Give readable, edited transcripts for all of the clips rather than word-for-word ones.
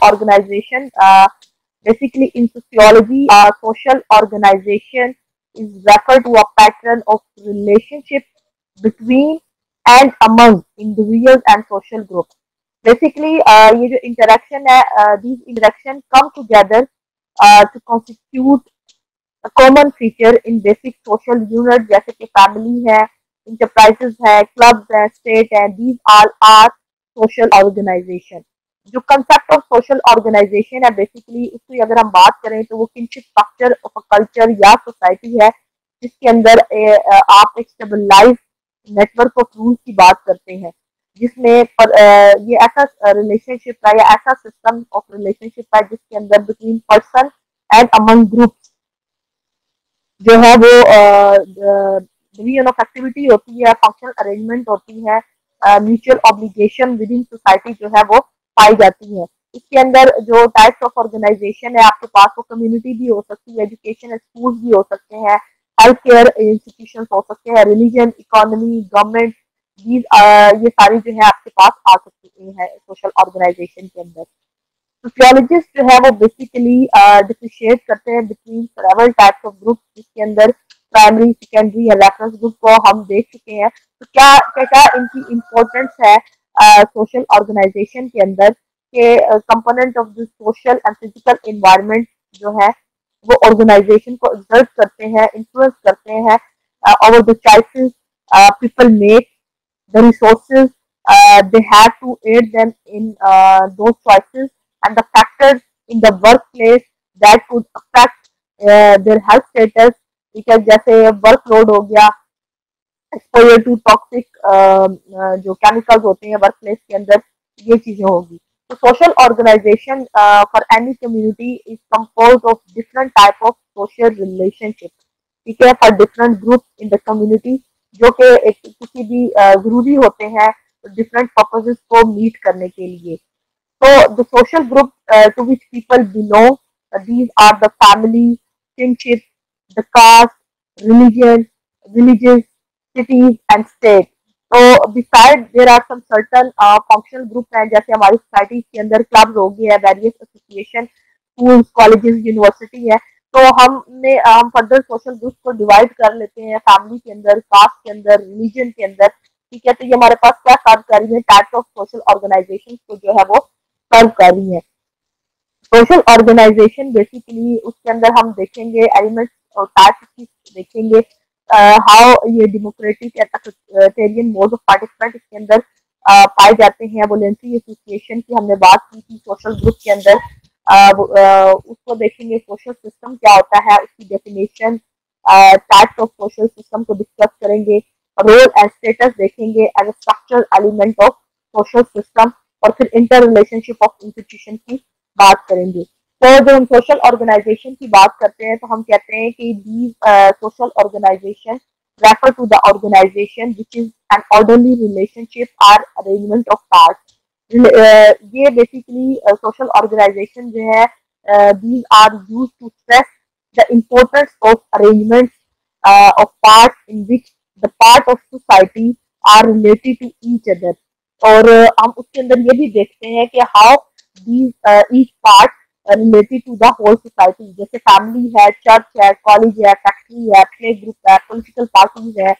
organization. Basically, in sociology, social organization is referred to a pattern of relationship between and among individuals and social groups. Basically, ये जो interaction है, these interaction come together to constitute a common feature in basic social unit जैसे कि family है, enterprises है, clubs है, state है, these all are social organization. जो कंसेप्ट ऑफ सोशल ऑर्गेनाइजेशन है बेसिकली उसकी अगर हम बात करें तो वो kinship structure of a culture या सोसाइटी है जिसके अंदर आप एक स्टेबलाइज नेटवर्क ऑफ रूल्स की बात करते हैं जिसमें ये ऐसा रिलेशनशिप है या ऐसा सिस्टम ऑफ रिलेशनशिप है जिसके अंदर between person and among group जो है वो डिवीजन ऑफ एक्टिविटी होती है, फंक्शनल अरेंजमेंट होती है, mutual obligation with in society जो है वो पाई जाती है। इसके अंदर जो टाइप्स ऑफ ऑर्गेनाइजेशन है आपके पास वो कम्युनिटी भी हो सकती है, एजुकेशन स्कूल भी हो सकते हैं, हेल्थ केयर इंस्टीट्यूशन हो सकते हैं, रिलीजन, इकोनॉमी, गवर्नमेंट, ये सारी जो है आपके पास आ सकती है सोशल ऑर्गेनाइजेशन के अंदर। सोशियोलॉजिस्ट जो है वो बेसिकली डिफरेंशिएट करते हैं between several types of group जिसके अंदर प्राइमरी, सेकेंडरी या रेफरेंस ग्रुप को हम देख चुके हैं। तो क्या क्या क्या इनकी इम्पोर्टेंस है सोशल ऑर्गेनाइजेशन के अंदर के component of the social and physical environment जो है वो ऑर्गेनाइजेशन को एक्सर्ट करते हैं, इन्फ्लुएंस करते हैं over the choices people make, the resources they have to aid them in those choices and the factors in the workplace that could affect their health status, ठीक है, जैसे वर्कलोड हो गया, एक्सपोजर टू टॉक्सिक जो chemicals होते हैं work place के अंदर, ये चीजें होगी। तो social organisation for any community is compose of different type of social relationship, ठीक है, for different group in the community जो कि किसी भी जरूरी होते हैं डिफरेंट पर्पसेस को मीट करने के लिए। तो the social group to which people belong, these are the family, kinship, the caste, religion, villages, cities and state. तो beside there are some certain functional group हैं जैसे हमारी सोसाइटी के अंदर क्लब्स हो गए हैं, various association, schools, colleges, university है। तो हम फर्दर सोशल ग्रुप को डिवाइड कर लेते हैं फैमिली के अंदर, कास्ट के अंदर, रिलीजन के अंदर, ठीक है। तो ये हमारे पास क्या सर्व कर रही है, टाइप्स ऑफ सोशल ऑर्गेनाइजेशन को जो है वो सर्व कर रही है। सोशल ऑर्गेनाइजेशन बेसिकली उसके अंदर हम देखेंगे एलिमेंट्स और टाइप्स देखेंगे, हाउ ये डेमोक्रेटिक एथॉरिटेरियन मोड ऑफ पार्टिसिपेंट इसके अंदर पाए जाते हैं। वॉलंटरी एसोसिएशन की हमने बात की थी सोशल ग्रुप के अंदर, उसको देखेंगे। सोशल सिस्टम क्या होता है उसकी definition, types of social system को डिस्कस करेंगे, रोल एंड स्टेटस देखेंगे as a structural element of social system, और फिर इंटर रिलेशनशिप ऑफ इंस्टीट्यूशन की बात करेंगे। तो जब हम सोशल ऑर्गेनाइजेशन की बात करते हैं तो हम कहते हैं कि these social organisation refer to the organisation which is an orderly relationship or arrangement of parts. ये बेसिकली सोशल ऑर्गेनाइजेशन जो है these are use to stress the importance of arrangement of parts in which the part of society are related to each other. और हम उसके अंदर ये भी देखते हैं कि how these each part related to the whole society, जैसे फैमिली है, चर्च है, कॉलेज है, फैक्ट्री है, प्ले ग्रुप है, पॉलिटिकल पार्टीज है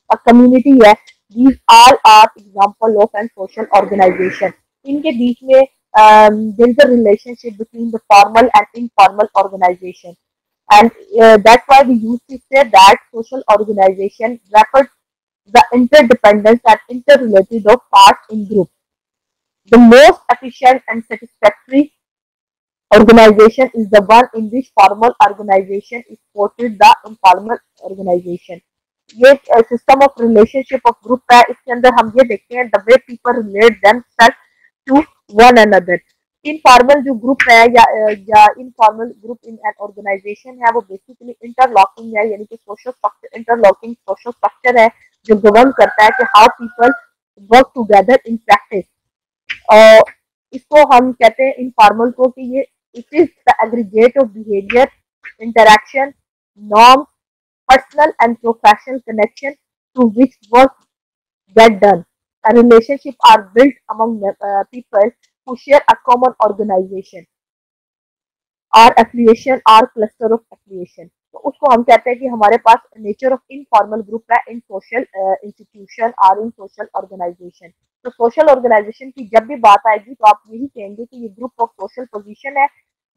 और कम्युनिटी है, these all are example of an social organization। इनके बीच में there is a relationship between the formal and informal organization and that's why we used to say that social organization refers the interdependence and interrelated of parts in group. The most efficient and satisfactory organization is the one in which formal organization is supported the informal organization। ये system of relationship of group है, इसके अंदर हम ये देखते हैं the way people relate themself to one another. Informal जो group है या informal group in an organisation है वो बेसिकली इंटरलॉकिंग है, यानी कि social structure, interlocking social structure है जो गवर्न करता है कि how people work together in practice. और इसको हम कहते हैं इनफॉर्मल को कि ये it is the aggregate of behaviour, interaction, norm, personal and professional connection to which work get done. A relationship are built among people who share a common organization और affiliation और क्लस्टर ऑफ एफिलिएशन। तो उसको हम कहते हैं कि हमारे पास nature of informal group है इन सोशल इंस्टीट्यूशन और इन सोशल ऑर्गेनाइजेशन। तो सोशल ऑर्गेनाइजेशन की जब भी बात आएगी तो आप यही कहेंगे कि ये ग्रुप ऑफ सोशल पोजीशन है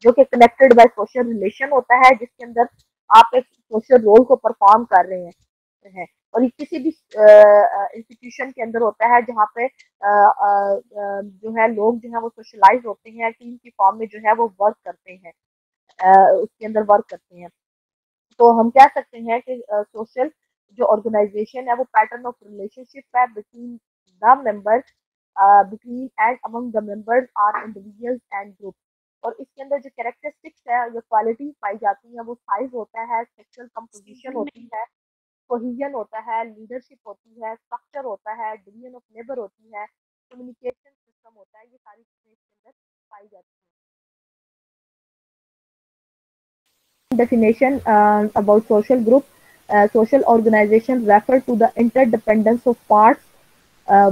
जो कि कनेक्टेड बाय सोशल रिलेशन होता है, जिसके अंदर आप एक सोशल रोल को परफॉर्म कर रहे हैं। और ये किसी भी इंस्टीट्यूशन के अंदर होता है जहाँ पे जो है लोग जो है वो सोशलाइज होते हैं, टीम की फॉर्म में जो है वो वर्क करते हैं, उसके अंदर वर्क करते हैं। तो हम कह सकते हैं कि सोशल जो ऑर्गेनाइजेशन है वो पैटर्न ऑफ रिलेशनशिप है between the members, between and among the members or individuals and group. और इसके अंदर जो कैरेक्टरिस्टिक्स है, जो क्वालिटीज पाई जाती हैं, वो साइज होता है, सेक्सुअल कंपोजिशन होती है, कोहेजन होता है, लीडरशिप होती है, स्ट्रक्चर होता है, डिवीजन ऑफ लेबर होती है, कम्युनिकेशन सिस्टम होता है। ये सारी चीजें इसके अंदर पाई जाती हैं। Definition about social group. Social organization refer to the interdependence of parts,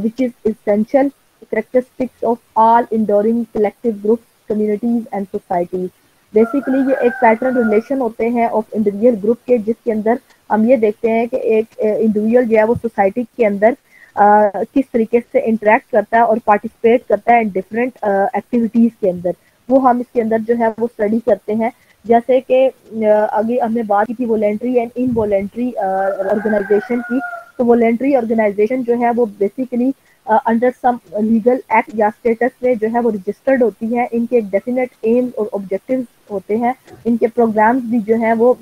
which is essential characteristics of all enduring collective groups, communities and societies. Basically ये एक पैटर्न रिलेशन होते हैं ऑफ इंडिविजुअल ग्रुप के, जिसके अंदर हम ये देखते हैं कि एक इंडिविजुअल जो है वो सोसाइटी के अंदर किस तरीके से इंटरेक्ट करता है और पार्टिसिपेट करता है डिफरेंट एक्टिविटीज के अंदर, वो हम इसके अंदर जो है वो स्टडी करते हैं। जैसे कि अभी हमने बात की थी वॉलेंट्री एंड इनवॉलेंट्री ऑर्गेनाइजेशन की। तो वॉलेंट्री ऑर्गेनाइजेशन जो है वो basically under some legal act या स्टेटस में जो है वो रजिस्टर्ड होती है। इनके एक डेफिनेट एम और ऑब्जेक्टिव्स होते हैं, इनके प्रोग्राम्स भी जो है वो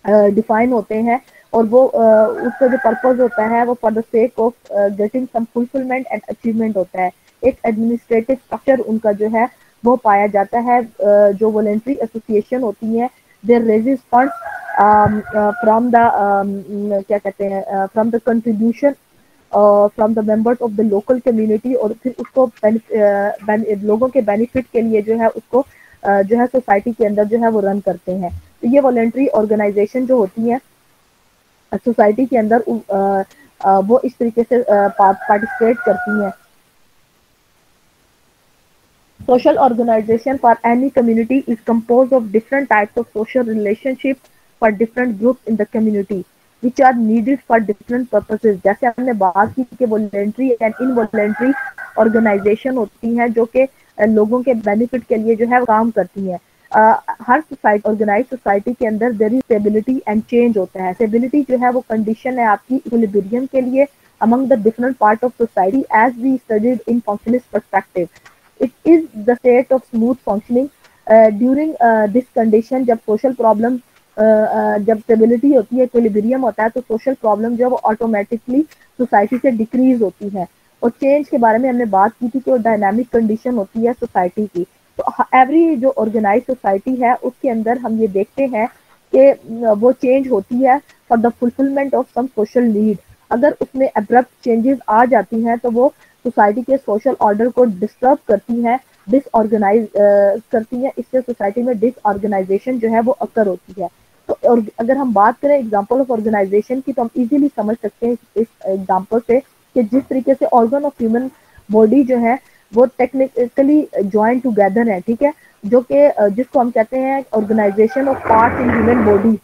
डिफाइन होते हैं, और वो उसका जो पर्पज होता है वो for the sake of getting some fulfilment and achievement होता है। एक एडमिनिस्ट्रेटिव स्ट्रक्चर उनका जो है वो पाया जाता है। जो वॉलेंट्री एसोसिएशन होती है, there raises funds from the क्या कहते हैं from the contribution from the members of the local community, और फिर उसको लोगों के बेनिफिट के लिए जो है उसको जो है सोसाइटी के अंदर जो है वो रन करते हैं। तो ये वॉलेंट्री ऑर्गेनाइजेशन जो होती है सोसाइटी के अंदर वो इस तरीके से पार्टिसिपेट करती हैं। Social organization for any community is composed of different types of social relationships for different groups in the community, which are needed for different purposes. जैसे हमने बात की कि वॉलेंट्री एंड इनवॉलेंट्री ऑर्गेनाइजेशन होती हैं जो कि लोगों के बेनिफिट के लिए जो है काम करती हैं। हर सोसाइटी ऑर्गेनाइज सोसाइटी के अंदर there is stability and change होता है। स्टेबिलिटी जो है वो कंडीशन है आपकी इक्विलिब्रियम के लिए among the different part of society as we studied in functionalist perspective. It is the state of smooth functioning during this condition। जब सोशल प्रॉब्लम जब स्टेबिलिटी होती है, इक्विलिब्रियम होता है, तो सोशल प्रॉब्लम जो है वो ऑटोमेटिकली सोसाइटी से डिक्रीज होती है। और चेंज के बारे में हमने बात की थी कि वो डायनामिक कंडीशन होती है सोसाइटी की। तो एवरी जो ऑर्गेनाइज सोसाइटी है उसके अंदर हम ये देखते हैं कि वो चेंज होती है for the fulfilment of some social need. अगर उसमें अब्रप्ट चेंजेस आ जाती हैं तो वो सोसाइटी के सोशल ऑर्डर को डिस्टर्ब करती हैं, डिसऑर्गेनाइज करती हैं। इससे सोसाइटी में डिसऑर्गेनाइजेशन जो है वो अकर होती है। तो और अगर हम बात करें एग्जांपल ऑफ ऑर्गेनाइजेशन की, तो हम इजीली समझ सकते हैं इस एग्जांपल से कि जिस तरीके से ऑर्गन ऑफ ह्यूमन बॉडी जो है वो टेक्निकली ज्वाइन टुगेदर है, ठीक है, जो कि जिसको हम कहते हैं organisation of parts in human body,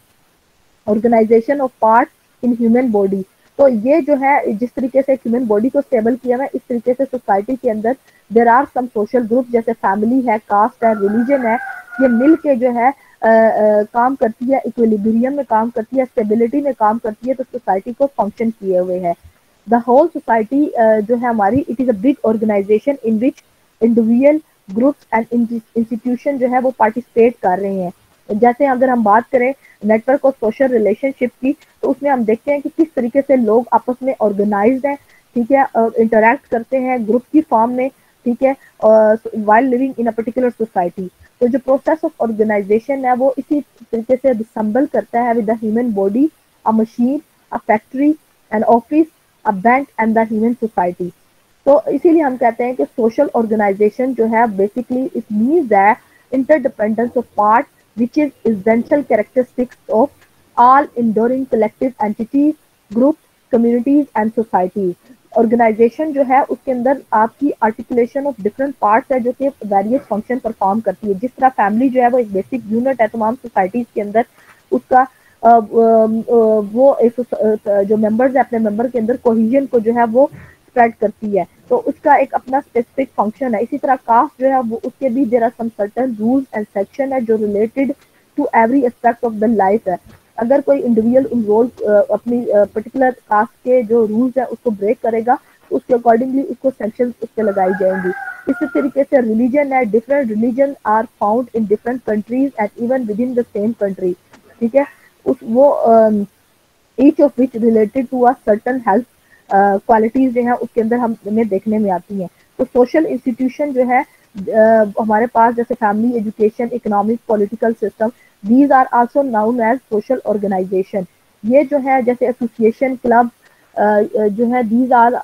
organisation of parts in human body. तो ये जो है जिस तरीके से ह्यूमन बॉडी को स्टेबल किया है, इस तरीके से सोसाइटी के अंदर there are some social group जैसे फैमिली है, कास्ट है, रिलीजन है, ये मिल के जो है काम करती है, इक्विलिब्रियम में काम करती है, स्टेबिलिटी में काम करती है, तो सोसाइटी को फंक्शन किए हुए है। द होल सोसाइटी जो है हमारी, it is a big organisation in which individual groups and institution जो है वो पार्टिसिपेट कर रहे हैं। जैसे अगर हम बात करें नेटवर्क और सोशल रिलेशनशिप की, तो उसमें हम देखते हैं कि किस तरीके से लोग आपस में ऑर्गेनाइज्ड हैं, ठीक है, और इंटरेक्ट करते हैं ग्रुप की फॉर्म में, ठीक है, while living in a particular society. तो जो प्रोसेस ऑफ ऑर्गेनाइजेशन है वो इसी तरीके से रिसेंबल करता है with the human body, a machine, a factory, an office, a bank and the human society. तो इसीलिए हम कहते हैं कि सोशल ऑर्गेनाइजेशन जो है basically it means that interdependence of parts, which is essential characteristics of all enduring collective entities, groups, communities, and societies. Organisation जो है उसके अंदर आपकी आर्टिकुलेशन ऑफ डिफरेंट पार्ट्स है जो कि वेरियस फंक्शन परफॉर्म करती है। जिस तरह फैमिली जो है वो एक बेसिक यूनिट है तमाम सोसाइटीज के अंदर, उसका वो एक जो मेंबर्स है अपने मेंबर के अंदर कोहिजन को जो है वो स्प्रेड करती है, तो उसका एक अपना स्पेसिफिक फंक्शन है। इसी तरह कास्ट जो है वो उसके भी there are some certain rules and section है जो related to every aspect of the life है। अगर कोई इंडिविजुअल इन्वॉल्व अपनी पर्टिकुलर कास्ट के जो रूल्स है उसको ब्रेक करेगा तो उसके अकॉर्डिंगली उसको सेंक्शन उस पर लगाई जाएंगी। इसी तरीके से रिलीजन है, different religion are found in different countries and even within the same country, ठीक है। उस वो each of which related to a certain health qualities जो है उसके अंदर हमें देखने में आती हैं। तो सोशल इंस्टीट्यूशन जो है हमारे पास जैसे family, education, economic, political system, these are also known as social organisation. ये जो है जैसे एसोसिएशन, क्लब जो है दीज आर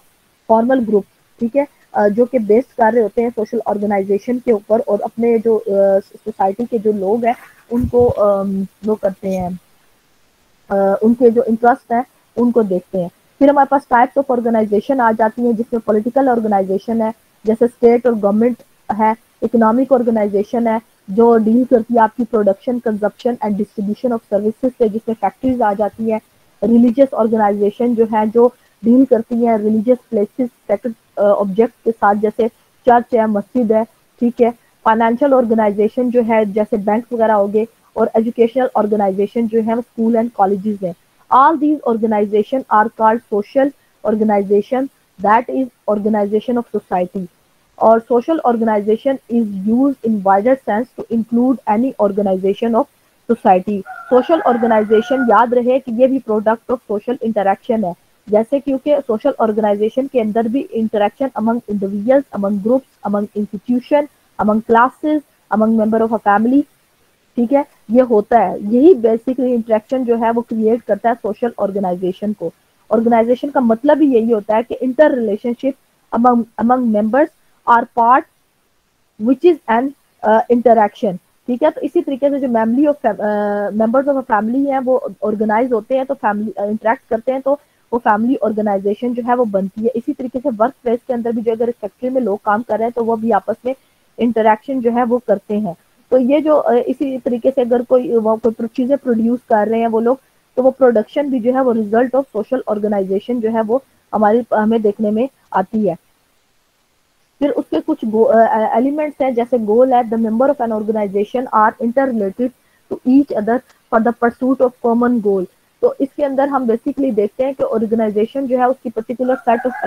फॉर्मल ग्रुप, ठीक है, जो कि बेस्ड कर रहे होते हैं सोशल ऑर्गेनाइजेशन के ऊपर और अपने जो सोसाइटी के जो लोग हैं उनको वो करते हैं, उनके जो इंटरेस्ट हैं उनको देखते हैं। फिर हमारे पास टाइप्स ऑफ ऑर्गेनाइजेशन आ जाती हैं जिसमें पॉलिटिकल ऑर्गेनाइजेशन है जैसे स्टेट और गवर्नमेंट है, इकोनॉमिक ऑर्गेनाइजेशन है जो डील करती है आपकी production, consumption and distribution of services से, जिसमें फैक्ट्रीज आ जाती हैं। रिलीजियस ऑर्गेनाइजेशन जो है जो डील करती है रिलीजियस प्लेसेस, सेक्रेड ऑब्जेक्ट के साथ, जैसे चर्च है, मस्जिद है, ठीक है। फाइनेंशियल ऑर्गेनाइजेशन जो है जैसे बैंक वगैरह हो गए, और एजुकेशनल ऑर्गेनाइजेशन जो है स्कूल एंड कॉलेजेस हैं। All these organisation are called social organisation, that is organisation of society. और social organisation is use in wider sense to include any organisation of society. Social organisation याद रहे कि ये भी product of social interaction है, जैसे क्योंकि social organisation के अंदर भी interaction among individuals, among groups, among institution, among classes, among member of a family, ठीक है, ये होता है। यही बेसिकली इंटरेक्शन जो है वो क्रिएट करता है सोशल ऑर्गेनाइजेशन को। ऑर्गेनाइजेशन का मतलब ही यही होता है कि inter relationship among among members or part which is an interaction, ठीक है। तो इसी तरीके से जो family of members of a family है वो ऑर्गेनाइज होते हैं, तो फैमिली इंटरेक्ट करते हैं, तो वो फैमिली ऑर्गेनाइजेशन जो है वो बनती है। इसी तरीके से वर्क प्लेस के अंदर भी जो अगर फैक्ट्री में लोग काम कर रहे हैं तो वो भी आपस में इंटरेक्शन जो है वो करते हैं। तो ये जो इसी तरीके से अगर कोई चीजें प्रोड्यूस कर रहे हैं वो लोग, तो वो प्रोडक्शन भी जो है वो रिजल्ट ऑफ सोशल ऑर्गेनाइजेशन जो है वो हमारी हमें देखने में आती है। फिर उसके कुछ एलिमेंट्स हैं जैसे गोल है, the member of an organisation are interrelated to each other for the pursuit of common goal. तो इसके अंदर हम बेसिकली देखते हैं कि ऑर्गेनाइजेशन जो है उसकी पर्टिकुलर सेट ऑफ